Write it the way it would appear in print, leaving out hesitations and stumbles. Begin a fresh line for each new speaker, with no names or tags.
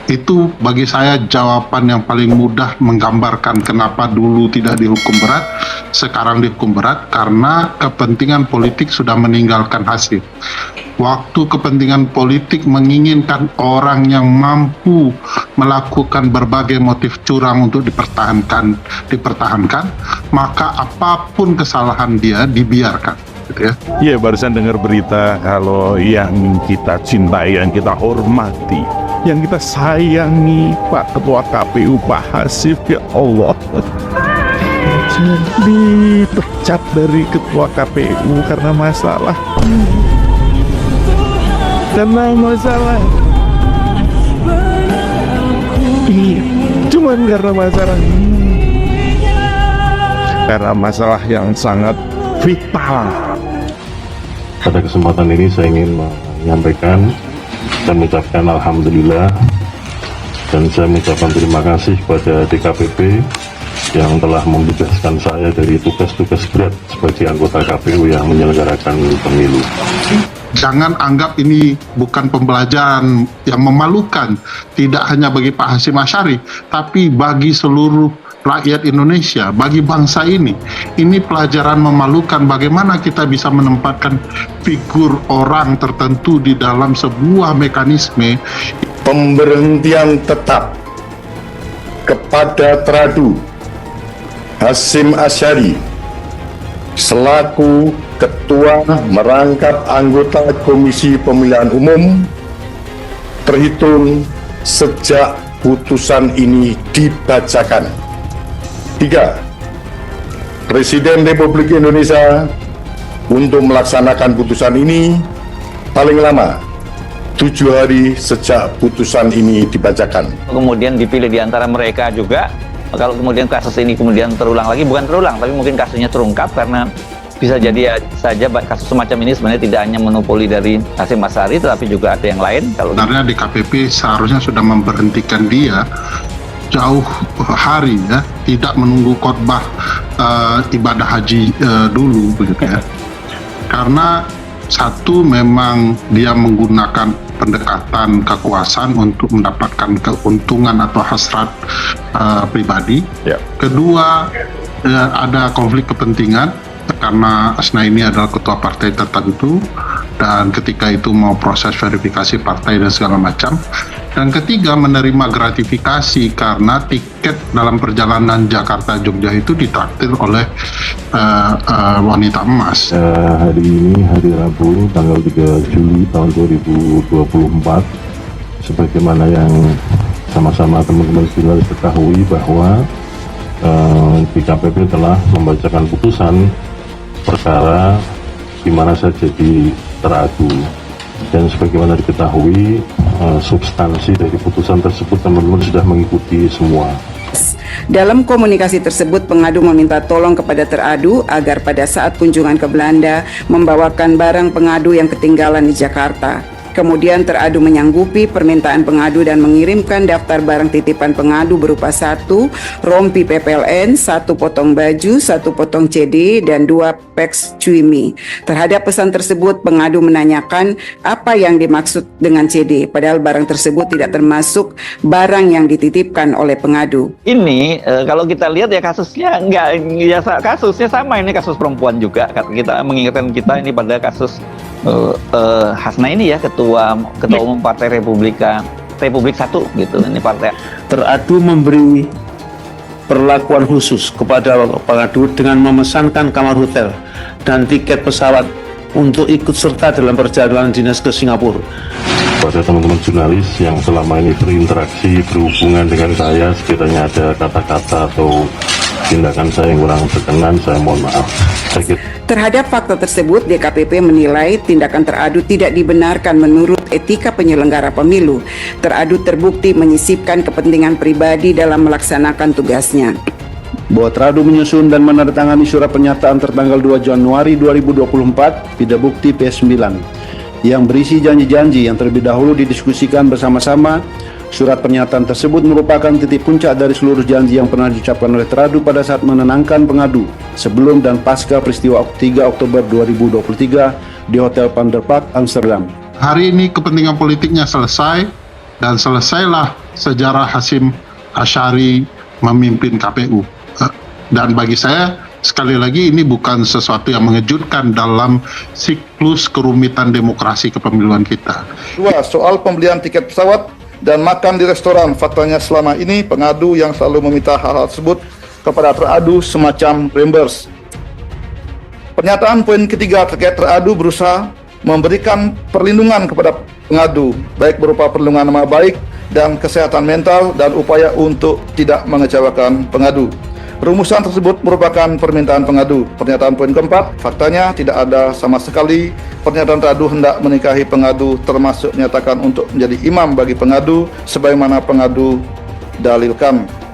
Itu bagi saya jawaban yang paling mudah menggambarkan kenapa dulu tidak dihukum berat, sekarang dihukum berat, karena kepentingan politik sudah meninggalkan hasil. Waktu kepentingan politik menginginkan orang yang mampu melakukan berbagai motif curang untuk dipertahankan, maka apapun kesalahan dia dibiarkan. Gitu ya.
Iya, barusan dengar berita kalau yang kita cintai, yang kita hormati, yang kita sayangi Pak Ketua KPU Pak Hasif, ya Allah, dipecat dari Ketua KPU karena masalah iya, cuman karena masalah yang sangat vital.
Pada kesempatan ini saya ingin menyampaikan dan mengucapkan Alhamdulillah, dan saya mengucapkan terima kasih kepada DKPP yang telah membebaskan saya dari tugas-tugas berat sebagai anggota KPU yang menyelenggarakan pemilu.
Jangan anggap ini bukan pembelajaran yang memalukan, tidak hanya bagi Pak Hasyim Asyari, tapi bagi seluruh rakyat Indonesia, bagi bangsa ini. Ini pelajaran memalukan bagaimana kita bisa menempatkan figur orang tertentu di dalam sebuah mekanisme.
Pemberhentian tetap kepada Teradu Hasyim Asyari selaku Ketua merangkap anggota Komisi Pemilihan Umum terhitung sejak putusan ini dibacakan. 3. Presiden Republik Indonesia untuk melaksanakan putusan ini paling lama 7 hari sejak putusan ini dibacakan.
Kemudian dipilih di antara mereka juga. Kalau kemudian kasus ini kemudian terulang lagi, bukan terulang, tapi mungkin kasusnya terungkap, karena bisa jadi saja kasus semacam ini sebenarnya tidak hanya monopoli dari Hasyim Asyari, tetapi juga ada yang lain.
Sebenarnya DKPP seharusnya sudah memberhentikan dia jauh hari ya, tidak menunggu khotbah ibadah haji dulu begitu ya. Karena satu, memang dia menggunakan pendekatan kekuasaan untuk mendapatkan keuntungan atau hasrat pribadi. Kedua, ada konflik kepentingan karena Asna ini adalah ketua partai tertentu dan ketika itu mau proses verifikasi partai dan segala macam. Dan ketiga, menerima gratifikasi karena tiket dalam perjalanan Jakarta-Jogja itu ditraktir oleh wanita emas.
Hari ini, hari Rabu, tanggal 3 Juli tahun 2024, sebagaimana yang sama-sama teman-teman jurnalis ketahui bahwa DKPP telah membacakan putusan perkara di mana saya jadi teradu. Dan sebagaimana diketahui, substansi dari putusan tersebut teman-teman sudah mengikuti semua.
Dalam komunikasi tersebut, pengadu meminta tolong kepada teradu agar pada saat kunjungan ke Belanda membawakan barang pengadu yang ketinggalan di Jakarta. Kemudian teradu menyanggupi permintaan pengadu dan mengirimkan daftar barang titipan pengadu berupa 1 rompi PPLN, 1 potong baju, 1 potong CD, dan 2 peks cuimi. Terhadap pesan tersebut, pengadu menanyakan apa yang dimaksud dengan CD, padahal barang tersebut tidak termasuk barang yang dititipkan oleh pengadu.
Ini kalau kita lihat ya kasusnya kasusnya sama, ini kasus perempuan juga. Kita mengingatkan kita ini pada kasus Hasna ini ya, ketua umum Partai Republik 1 gitu. Ini partai.
Teradu memberi perlakuan khusus kepada pengadu dengan memesankan kamar hotel dan tiket pesawat untuk ikut serta dalam perjalanan dinas ke Singapura.
Pada teman-teman jurnalis yang selama ini berinteraksi, berhubungan dengan saya, sekiranya ada kata-kata atau tindakan saya yang kurang berkenan, saya mohon maaf.
Terhadap fakta tersebut, DKPP menilai tindakan teradu tidak dibenarkan menurut etika penyelenggara pemilu. Teradu terbukti menyisipkan kepentingan pribadi dalam melaksanakan tugasnya.
Bahwa teradu menyusun dan menandatangani surat pernyataan tertanggal 2 Januari 2024 tidak bukti PS9 yang berisi janji-janji yang terlebih dahulu didiskusikan bersama-sama. Surat pernyataan tersebut merupakan titik puncak dari seluruh janji yang pernah diucapkan oleh teradu pada saat menenangkan pengadu sebelum dan pasca peristiwa 3 Oktober 2023 di Hotel Van der Park, Amsterdam.
Hari ini kepentingan politiknya selesai, dan selesailah sejarah Hasyim Asy'ari memimpin KPU. Dan bagi saya, sekali lagi ini bukan sesuatu yang mengejutkan dalam siklus kerumitan demokrasi kepemiluan kita.
Dua, soal pembelian tiket pesawat dan makan di restoran. Faktanya selama ini pengadu yang selalu meminta hal-hal tersebut kepada teradu semacam reimburse. Pernyataan poin ketiga terkait teradu berusaha memberikan perlindungan kepada pengadu, baik berupa perlindungan nama baik dan kesehatan mental dan upaya untuk tidak mengecewakan pengadu. Rumusan tersebut merupakan permintaan pengadu. Pernyataan poin keempat, faktanya tidak ada sama sekali pernyataan teradu hendak menikahi pengadu, termasuk menyatakan untuk menjadi imam bagi pengadu sebagaimana pengadu dalilkan.